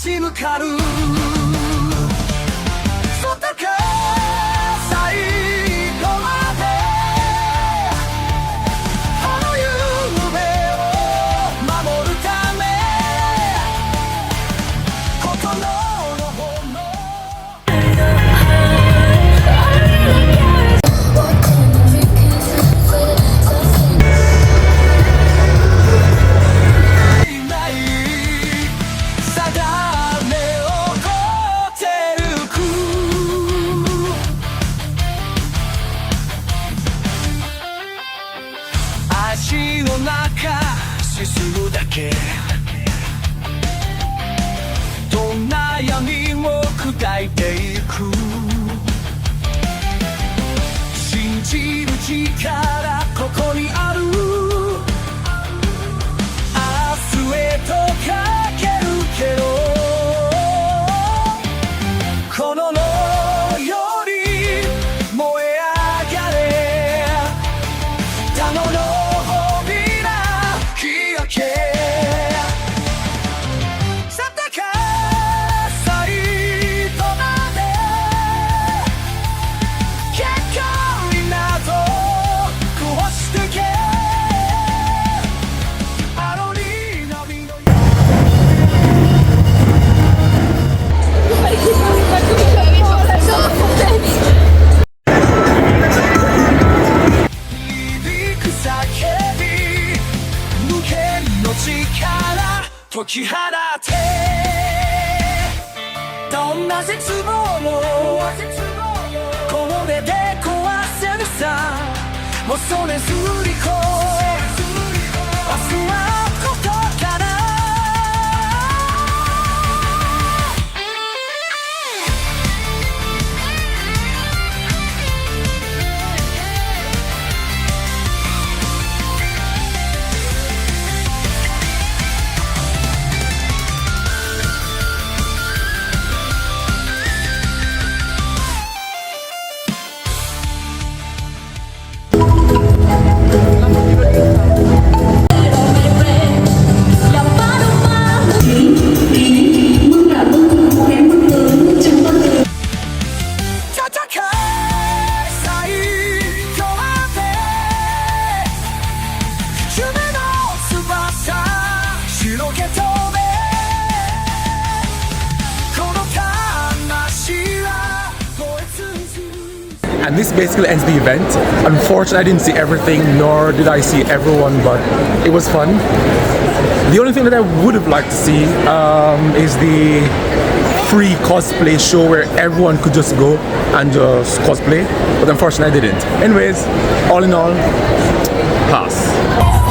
ち抜かる外か最後まであの夢を守るため心の炎足の中進むだけどんな闇も砕いていく信じる力ここにある明日へとかけるけどこの炉より燃え上がれ他の炉解き放ってどんな絶望もこの手で壊せるさもうそれすりこ明日はことかなAnd this basically ends the event. Unfortunately, I didn't see everything, nor did I see everyone, but it was fun. The only thing that I would have liked to see is the free cosplay show where everyone could just go and just cosplay, but unfortunately I didn't. Anyways, all in all, pass.